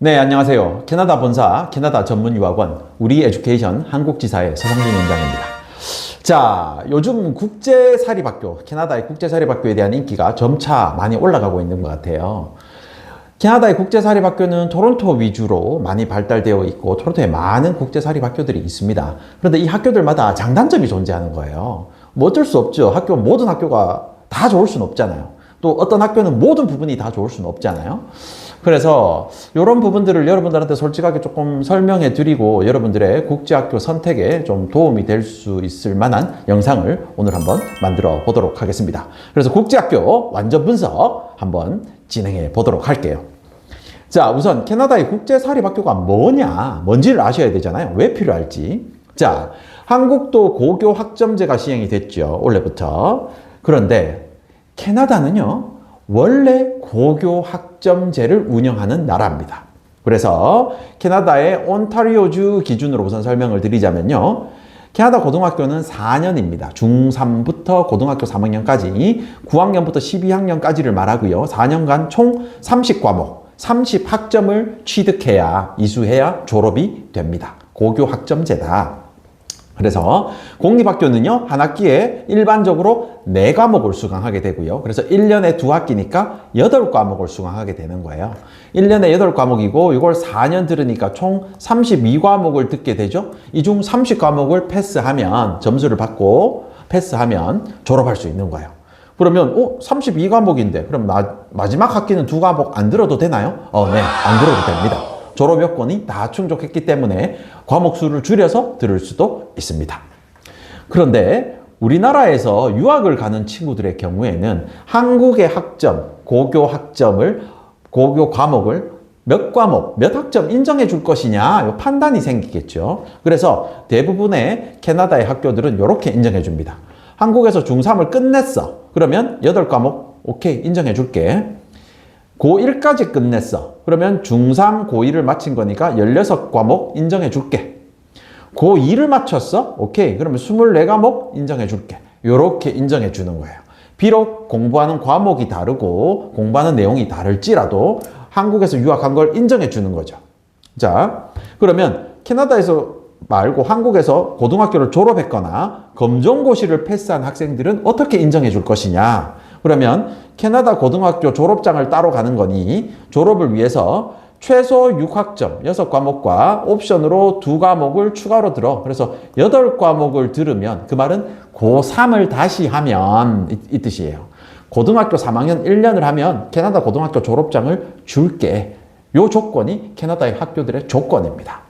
네, 안녕하세요. 캐나다 본사, 캐나다 전문유학원, 우리 에듀케이션 한국지사의 서성준 원장입니다. 자, 요즘 국제사립학교, 캐나다의 국제사립학교에 대한 인기가 점차 많이 올라가고 있는 것 같아요. 캐나다의 국제사립학교는 토론토 위주로 많이 발달되어 있고 토론토에 많은 국제사립학교들이 있습니다. 그런데 이 학교들마다 장단점이 존재하는 거예요. 뭐 어쩔 수 없죠. 모든 학교가 다 좋을 수는 없잖아요. 또 어떤 학교는 모든 부분이 다 좋을 수는 없잖아요. 그래서 이런 부분들을 여러분들한테 솔직하게 조금 설명해 드리고 여러분들의 국제학교 선택에 좀 도움이 될 수 있을 만한 영상을 오늘 한번 만들어 보도록 하겠습니다. 그래서 국제학교 완전 분석 한번 진행해 보도록 할게요. 자, 우선 캐나다의 국제사립학교가 뭔지를 아셔야 되잖아요. 왜 필요할지. 자, 한국도 고교 학점제가 시행이 됐죠. 올해부터. 그런데 캐나다는요, 원래 고교 학점제를 운영하는 나라입니다. 그래서 캐나다의 온타리오주 기준으로 우선 설명을 드리자면요. 캐나다 고등학교는 4년입니다. 중3부터 고등학교 3학년까지, 9학년부터 12학년까지를 말하고요. 4년간 총 30과목, 30학점을 취득해야, 이수해야 졸업이 됩니다. 고교 학점제다. 그래서 공립학교는요, 한 학기에 일반적으로 4과목을 수강하게 되고요. 그래서 1년에 2학기니까 8과목을 수강하게 되는 거예요. 1년에 8과목이고, 이걸 4년 들으니까 총 32과목을 듣게 되죠. 이 중 30과목을 패스하면, 점수를 받고 패스하면 졸업할 수 있는 거예요. 그러면, 32과목인데, 그럼 마지막 학기는 2과목 안 들어도 되나요? 네, 안 들어도 됩니다. 졸업 요건이 다 충족했기 때문에 과목 수를 줄여서 들을 수도 있습니다. 그런데 우리나라에서 유학을 가는 친구들의 경우에는 한국의 학점, 고교 과목을 몇 과목, 몇 학점 인정해 줄 것이냐, 판단이 생기겠죠. 그래서 대부분의 캐나다의 학교들은 이렇게 인정해 줍니다. 한국에서 중3을 끝냈어. 그러면 8과목, 오케이, 인정해 줄게. 고1까지 끝냈어. 그러면 중3, 고1을 마친 거니까 16과목 인정해 줄게. 고2를 마쳤어? 오케이. 그러면 24과목 인정해 줄게. 요렇게 인정해 주는 거예요. 비록 공부하는 과목이 다르고 공부하는 내용이 다를지라도 한국에서 유학한 걸 인정해 주는 거죠. 자, 그러면 캐나다에서 말고 한국에서 고등학교를 졸업했거나 검정고시를 패스한 학생들은 어떻게 인정해 줄 것이냐? 그러면 캐나다 고등학교 졸업장을 따러 가는 거니 졸업을 위해서 최소 6학점 6과목과 옵션으로 2과목을 추가로 들어. 그래서 8과목을 들으면 그 말은 고3을 다시 하면 이 뜻이에요. 고등학교 3학년 1년을 하면 캐나다 고등학교 졸업장을 줄게. 요 조건이 캐나다의 학교들의 조건입니다.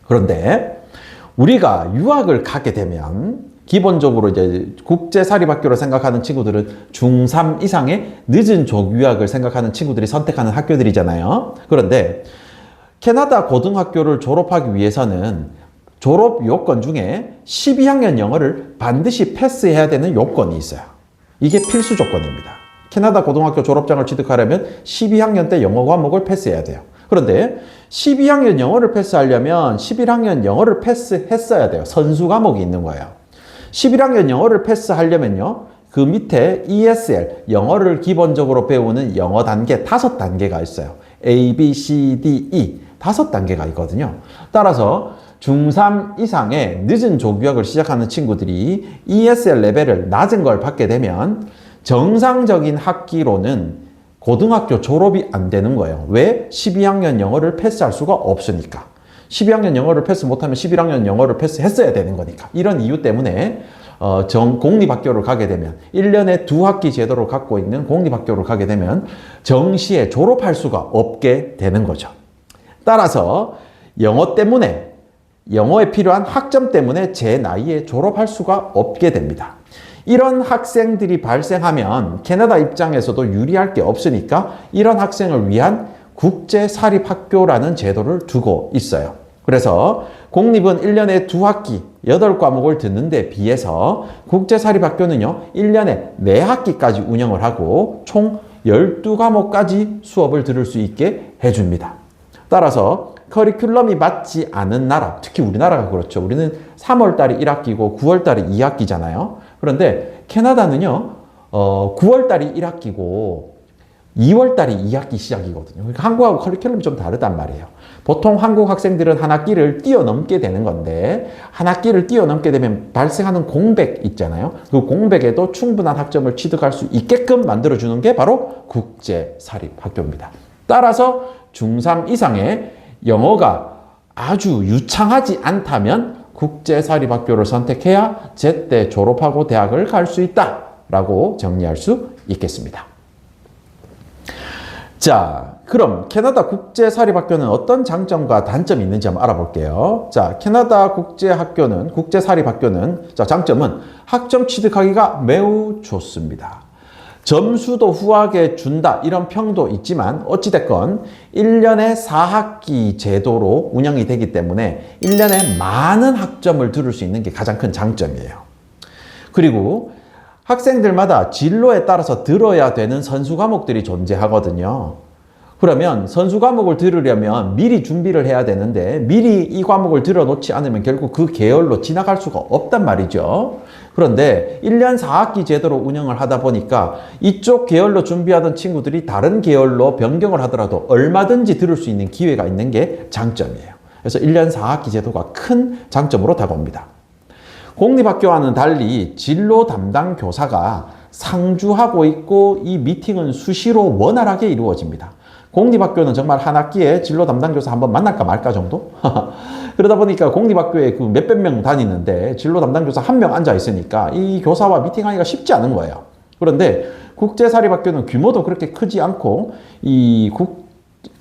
그런데 우리가 유학을 가게 되면 기본적으로 이제 국제사립학교를 생각하는 친구들은 중3 이상의 늦은 조유학을 생각하는 친구들이 선택하는 학교들이잖아요. 그런데 캐나다 고등학교를 졸업하기 위해서는 졸업 요건 중에 12학년 영어를 반드시 패스해야 되는 요건이 있어요. 이게 필수 조건입니다. 캐나다 고등학교 졸업장을 취득하려면 12학년 때 영어 과목을 패스해야 돼요. 그런데 12학년 영어를 패스하려면 11학년 영어를 패스했어야 돼요. 선수 과목이 있는 거예요. 11학년 영어를 패스하려면요, 그 밑에 ESL, 영어를 기본적으로 배우는 영어 단계 5단계가 있어요. A, B, C, D, E 5단계가 있거든요. 따라서 중3 이상의 늦은 조교학을 시작하는 친구들이 ESL 레벨을 낮은 걸 받게 되면 정상적인 학기로는 고등학교 졸업이 안 되는 거예요. 왜? 12학년 영어를 패스할 수가 없으니까. 12학년 영어를 패스 못하면 11학년 영어를 패스했어야 되는 거니까. 이런 이유 때문에 공립학교를 가게 되면 1년에 2학기 제도를 갖고 있는 공립학교를 가게 되면 정시에 졸업할 수가 없게 되는 거죠. 따라서 영어에 필요한 학점 때문에 제 나이에 졸업할 수가 없게 됩니다. 이런 학생들이 발생하면 캐나다 입장에서도 유리할 게 없으니까 이런 학생을 위한 국제사립학교라는 제도를 두고 있어요. 그래서 공립은 1년에 2학기 8과목을 듣는 데 비해서 국제사립학교는요 1년에 4학기까지 운영을 하고 총 12과목까지 수업을 들을 수 있게 해줍니다. 따라서 커리큘럼이 맞지 않은 나라, 특히 우리나라가 그렇죠. 우리는 3월달이 1학기고 9월달이 2학기잖아요. 그런데 캐나다는요 9월달이 1학기고 2월 달이 2학기 시작이거든요. 그러니까 한국하고 커리큘럼이 좀 다르단 말이에요. 보통 한국 학생들은 한 학기를 뛰어넘게 되는 건데 한 학기를 뛰어넘게 되면 발생하는 공백 있잖아요. 그 공백에도 충분한 학점을 취득할 수 있게끔 만들어주는 게 바로 국제사립학교입니다. 따라서 중3 이상의 영어가 아주 유창하지 않다면 국제사립학교를 선택해야 제때 졸업하고 대학을 갈 수 있다라고 정리할 수 있겠습니다. 자, 그럼 캐나다 국제사립학교는 어떤 장점과 단점이 있는지 한번 알아볼게요. 자, 캐나다 국제사립학교는 자, 장점은 학점 취득하기가 매우 좋습니다. 점수도 후하게 준다 이런 평도 있지만 어찌됐건 1년에 4학기 제도로 운영이 되기 때문에 1년에 많은 학점을 들을 수 있는 게 가장 큰 장점이에요. 그리고 학생들마다 진로에 따라서 들어야 되는 선수 과목들이 존재하거든요. 그러면 선수 과목을 들으려면 미리 준비를 해야 되는데 미리 이 과목을 들어놓지 않으면 결국 그 계열로 지나갈 수가 없단 말이죠. 그런데 1년 4학기 제도로 운영을 하다 보니까 이쪽 계열로 준비하던 친구들이 다른 계열로 변경을 하더라도 얼마든지 들을 수 있는 기회가 있는 게 장점이에요. 그래서 1년 4학기 제도가 큰 장점으로 다가옵니다. 공립학교와는 달리 진로 담당 교사가 상주하고 있고 이 미팅은 수시로 원활하게 이루어집니다. 공립학교는 정말 한 학기에 진로 담당 교사 한번 만날까 말까 정도? 그러다 보니까 공립학교에 그 몇백 명 다니는데 진로 담당 교사 한 명 앉아 있으니까 이 교사와 미팅하기가 쉽지 않은 거예요. 그런데 국제사립학교는 규모도 그렇게 크지 않고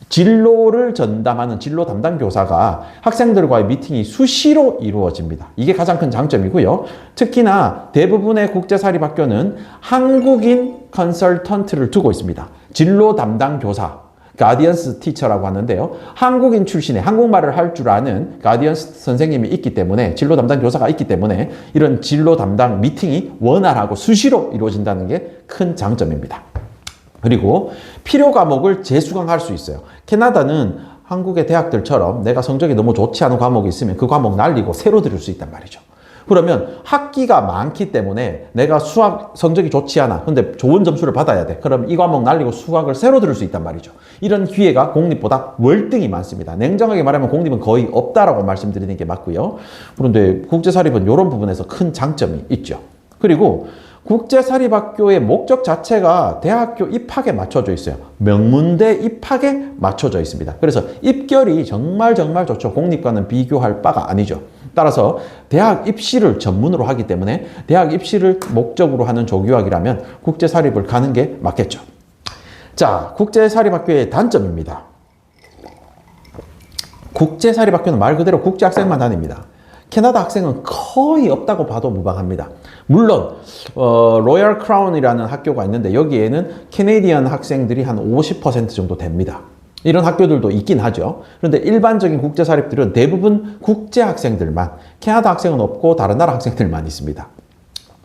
진로를 전담하는 진로 담당 교사가 학생들과의 미팅이 수시로 이루어집니다. 이게 가장 큰 장점이고요. 특히나 대부분의 국제사립학교는 한국인 컨설턴트를 두고 있습니다. 진로 담당 교사, 가디언스 티처라고 하는데요. 한국인 출신의 한국말을 할 줄 아는 가디언스 선생님이 있기 때문에 진로 담당 교사가 있기 때문에 이런 진로 담당 미팅이 원활하고 수시로 이루어진다는 게 큰 장점입니다. 그리고 필요 과목을 재수강할 수 있어요. 캐나다는 한국의 대학들처럼 내가 성적이 너무 좋지 않은 과목이 있으면 그 과목 날리고 새로 들을 수 있단 말이죠. 그러면 학기가 많기 때문에 내가 수학 성적이 좋지 않아. 근데 좋은 점수를 받아야 돼. 그럼 이 과목 날리고 수학을 새로 들을 수 있단 말이죠. 이런 기회가 공립보다 월등히 많습니다. 냉정하게 말하면 공립은 거의 없다라고 말씀드리는 게 맞고요. 그런데 국제사립은 이런 부분에서 큰 장점이 있죠. 그리고 국제사립학교의 목적 자체가 대학교 입학에 맞춰져 있어요. 명문대 입학에 맞춰져 있습니다. 그래서 입결이 정말 좋죠. 공립과는 비교할 바가 아니죠. 따라서 대학 입시를 전문으로 하기 때문에 대학 입시를 목적으로 하는 조교학이라면 국제사립을 가는 게 맞겠죠. 자, 국제사립학교의 단점입니다. 국제사립학교는 말 그대로 국제학생만 다닙니다. 캐나다 학생은 거의 없다고 봐도 무방합니다. 물론 로열 크라운이라는 학교가 있는데 여기에는 캐네디언 학생들이 한 50% 정도 됩니다. 이런 학교들도 있긴 하죠. 그런데 일반적인 국제사립들은 대부분 국제 학생들만, 캐나다 학생은 없고 다른 나라 학생들만 있습니다.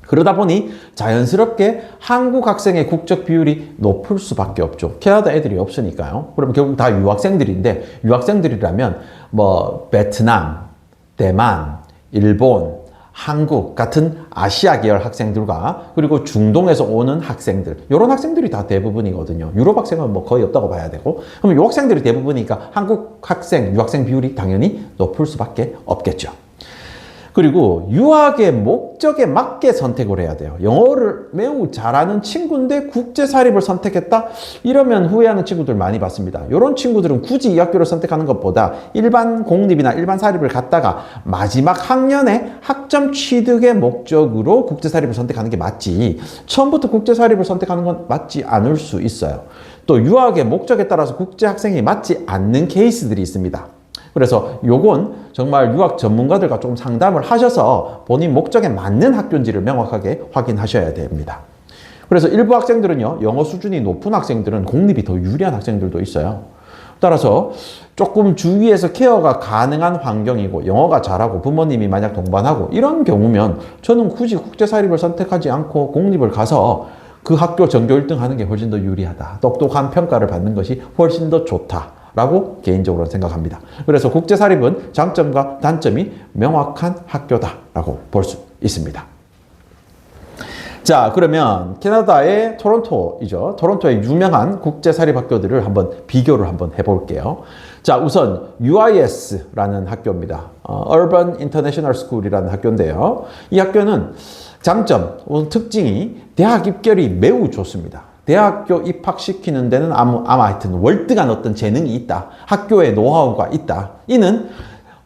그러다 보니 자연스럽게 한국 학생의 국적 비율이 높을 수밖에 없죠. 캐나다 애들이 없으니까요. 그럼 결국 다 유학생들인데 유학생들이라면 뭐 베트남, 대만, 일본, 한국 같은 아시아 계열 학생들과 그리고 중동에서 오는 학생들 이런 학생들이 다 대부분이거든요. 유럽 학생은 뭐 거의 없다고 봐야 되고 그럼 유학생들이 대부분이니까 한국 학생, 유학생 비율이 당연히 높을 수밖에 없겠죠. 그리고 유학의 목적에 맞게 선택을 해야 돼요. 영어를 매우 잘하는 친구인데 국제사립을 선택했다? 이러면 후회하는 친구들 많이 봤습니다. 이런 친구들은 굳이 이 학교를 선택하는 것보다 일반 공립이나 일반 사립을 갔다가 마지막 학년에 학점 취득의 목적으로 국제사립을 선택하는 게 맞지 처음부터 국제사립을 선택하는 건 맞지 않을 수 있어요. 또 유학의 목적에 따라서 국제학생이 맞지 않는 케이스들이 있습니다. 그래서 요건 정말 유학 전문가들과 좀 상담을 하셔서 본인 목적에 맞는 학교인지를 명확하게 확인하셔야 됩니다. 그래서 일부 학생들은요, 영어 수준이 높은 학생들은 공립이 더 유리한 학생들도 있어요. 따라서 조금 주위에서 케어가 가능한 환경이고 영어가 잘하고 부모님이 만약 동반하고 이런 경우면 저는 굳이 국제사립을 선택하지 않고 공립을 가서 그 학교 전교 1등 하는 게 훨씬 더 유리하다. 똑똑한 평가를 받는 것이 훨씬 더 좋다. 라고 개인적으로 생각합니다. 그래서 국제사립은 장점과 단점이 명확한 학교다라고 볼 수 있습니다. 자, 그러면 캐나다의 토론토이죠. 토론토의 유명한 국제사립학교들을 한번 비교를 한번 해볼게요. 자, 우선 UIS라는 학교입니다. Urban International School이라는 학교인데요. 이 학교는 장점, 특징이 대학 입결이 매우 좋습니다. 대학교 입학시키는 데는 아마 하여튼 월등한 어떤 재능이 있다. 학교에 노하우가 있다. 이는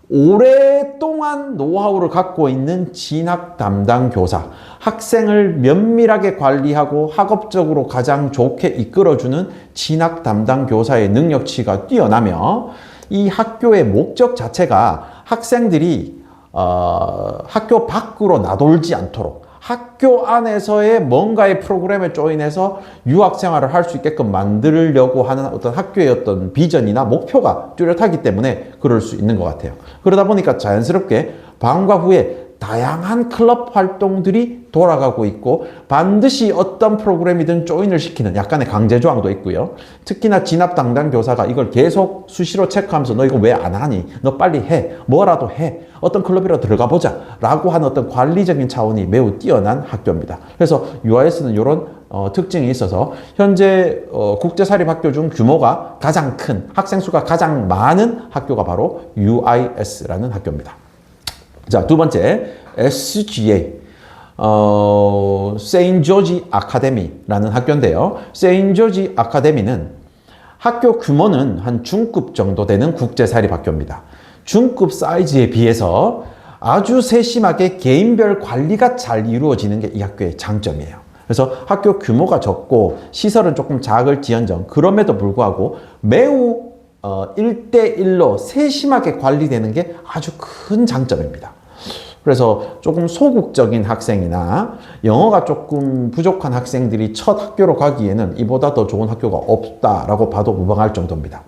오랫동안 노하우를 갖고 있는 진학 담당 교사, 학생을 면밀하게 관리하고 학업적으로 가장 좋게 이끌어주는 진학 담당 교사의 능력치가 뛰어나며 이 학교의 목적 자체가 학생들이 학교 밖으로 나돌지 않도록 학교 안에서의 뭔가의 프로그램에 조인해서 유학 생활을 할 수 있게끔 만들려고 하는 어떤 학교의 어떤 비전이나 목표가 뚜렷하기 때문에 그럴 수 있는 것 같아요. 그러다 보니까 자연스럽게 방과 후에 다양한 클럽 활동들이 돌아가고 있고 반드시 어떤 프로그램이든 조인을 시키는 약간의 강제 조항도 있고요. 특히나 진학 담당 교사가 이걸 계속 수시로 체크하면서 너 이거 왜 안 하니? 너 빨리 해. 뭐라도 해. 어떤 클럽이라도 들어가 보자. 라고 하는 어떤 관리적인 차원이 매우 뛰어난 학교입니다. 그래서 UIS는 이런 특징이 있어서 현재 국제사립학교 중 규모가 가장 큰, 학생 수가 가장 많은 학교가 바로 UIS라는 학교입니다. 자, 두 번째, SGA, 세인트 조지 아카데미라는 학교인데요. 세인트 조지 아카데미는 학교 규모는 한 중급 정도 되는 국제사립학교입니다. 중급 사이즈에 비해서 아주 세심하게 개인별 관리가 잘 이루어지는 게 이 학교의 장점이에요. 그래서 학교 규모가 적고 시설은 조금 작을지언정 그럼에도 불구하고 매우 1대1로 세심하게 관리되는 게 아주 큰 장점입니다. 그래서 조금 소극적인 학생이나 영어가 조금 부족한 학생들이 첫 학교로 가기에는 이보다 더 좋은 학교가 없다라고 봐도 무방할 정도입니다.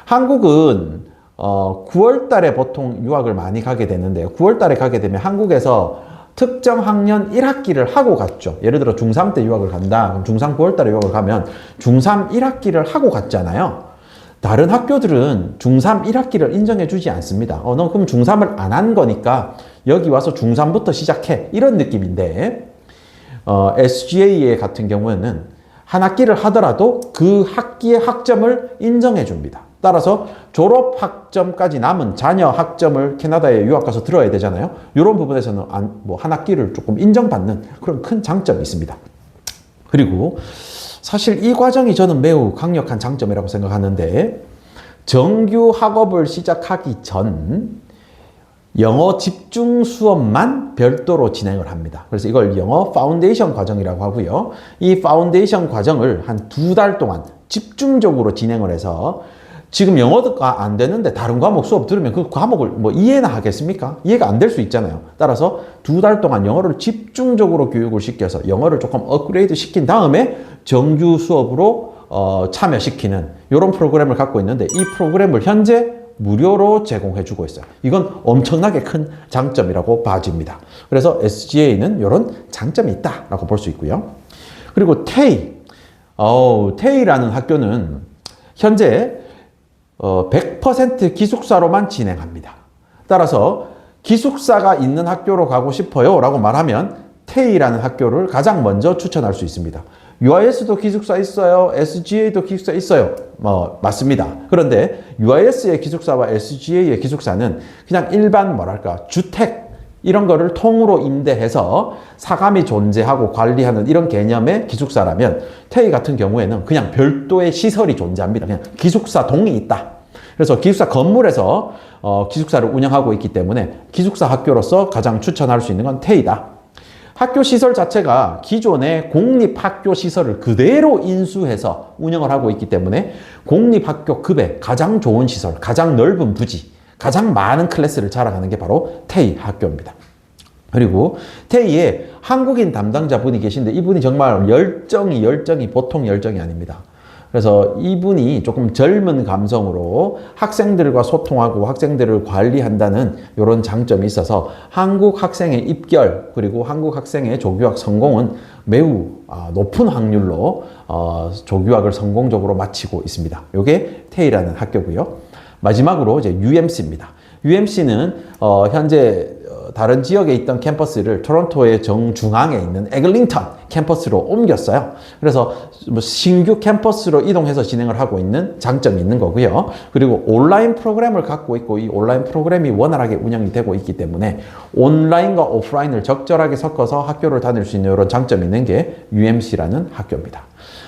한국은 9월 달에 보통 유학을 많이 가게 되는데요. 9월 달에 가게 되면 한국에서 특정 학년 1학기를 하고 갔죠. 예를 들어 중3 때 유학을 간다. 그럼 중3 9월 달에 유학을 가면 중3 1학기를 하고 갔잖아요. 다른 학교들은 중3 1학기를 인정해 주지 않습니다. 너 그럼 중3을 안 한 거니까 여기 와서 중3부터 시작해. 이런 느낌인데 SGA 같은 경우에는 한 학기를 하더라도 그 학기의 학점을 인정해 줍니다. 따라서 졸업 학점까지 남은 자녀 학점을 캐나다에 유학 가서 들어야 되잖아요. 이런 부분에서는 한 학기를 조금 인정받는 그런 큰 장점이 있습니다. 그리고 사실 이 과정이 저는 매우 강력한 장점이라고 생각하는데 정규 학업을 시작하기 전 영어 집중 수업만 별도로 진행을 합니다. 그래서 이걸 영어 파운데이션 과정이라고 하고요. 이 파운데이션 과정을 한 2달 동안 집중적으로 진행을 해서 지금 영어가 안 되는데 다른 과목 수업 들으면 그 과목을 뭐 이해나 하겠습니까? 이해가 안 될 수 있잖아요. 따라서 2달 동안 영어를 집중적으로 교육을 시켜서 영어를 조금 업그레이드 시킨 다음에 정규 수업으로 참여시키는 이런 프로그램을 갖고 있는데 이 프로그램을 현재 무료로 제공해주고 있어요. 이건 엄청나게 큰 장점이라고 봐집니다. 그래서 SGA는 이런 장점이 있다라고 볼 수 있고요. 그리고 테이라는 학교는 현재 100% 기숙사로만 진행합니다. 따라서 기숙사가 있는 학교로 가고 싶어요 라고 말하면 테이라는 학교를 가장 먼저 추천할 수 있습니다. UIS도 기숙사 있어요. SGA도 기숙사 있어요. 맞습니다. 그런데 UIS의 기숙사와 SGA의 기숙사는 그냥 일반 주택 이런 거를 통으로 임대해서 사감이 존재하고 관리하는 이런 개념의 기숙사라면 테이 같은 경우에는 그냥 별도의 시설이 존재합니다. 그냥 기숙사 동이 있다. 그래서 기숙사 건물에서 기숙사를 운영하고 있기 때문에 기숙사 학교로서 가장 추천할 수 있는 건 테이다. 학교 시설 자체가 기존의 공립학교 시설을 그대로 인수해서 운영을 하고 있기 때문에 공립학교급의 가장 좋은 시설, 가장 넓은 부지, 가장 많은 클래스를 자랑하는 게 바로 테이 학교입니다. 그리고 테이에 한국인 담당자분이 계신데 이분이 정말 열정이 보통 열정이 아닙니다. 그래서 이분이 조금 젊은 감성으로 학생들과 소통하고 학생들을 관리한다는 이런 장점이 있어서 한국 학생의 입결 그리고 한국 학생의 조교학 성공은 매우 높은 확률로 조교학을 성공적으로 마치고 있습니다. 이게 테이라는 학교고요. 마지막으로 이제 UMC입니다. UMC는 현재 다른 지역에 있던 캠퍼스를 토론토의 정중앙에 있는 에글링턴 캠퍼스로 옮겼어요. 그래서 뭐 신규 캠퍼스로 이동해서 진행을 하고 있는 장점이 있는 거고요. 그리고 온라인 프로그램을 갖고 있고 이 온라인 프로그램이 원활하게 운영이 되고 있기 때문에 온라인과 오프라인을 적절하게 섞어서 학교를 다닐 수 있는 이런 장점이 있는 게 UMC라는 학교입니다.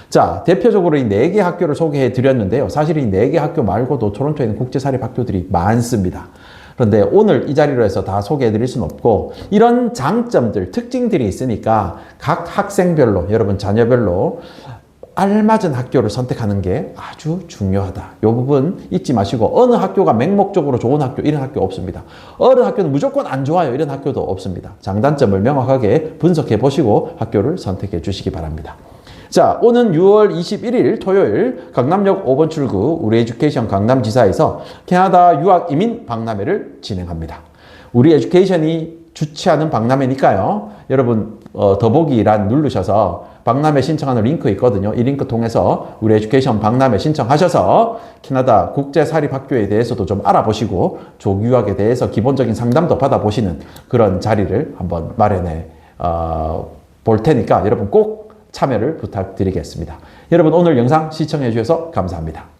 자, 대표적으로 이 4개 학교를 소개해 드렸는데요. 사실 이 4개 학교 말고도 토론토에는 국제사립학교들이 많습니다. 그런데 오늘 이 자리로 해서 다 소개해 드릴 수는 없고 이런 장점들, 특징들이 있으니까 각 학생별로, 여러분 자녀별로 알맞은 학교를 선택하는 게 아주 중요하다. 이 부분 잊지 마시고 어느 학교가 맹목적으로 좋은 학교, 이런 학교 없습니다. 어느 학교는 무조건 안 좋아요. 이런 학교도 없습니다. 장단점을 명확하게 분석해 보시고 학교를 선택해 주시기 바랍니다. 자, 오는 6월 21일 토요일 강남역 5번 출구 우리 에듀케이션 강남지사에서 캐나다 유학 이민 박람회를 진행합니다. 우리 에듀케이션이 주최하는 박람회니까요. 여러분 더보기란 누르셔서 박람회 신청하는 링크 있거든요. 이 링크 통해서 우리 에듀케이션 박람회 신청하셔서 캐나다 국제사립학교에 대해서도 좀 알아보시고 조기유학에 대해서 기본적인 상담도 받아보시는 그런 자리를 한번 마련해 볼 테니까 여러분 꼭 참여를 부탁드리겠습니다. 여러분 오늘 영상 시청해 주셔서 감사합니다.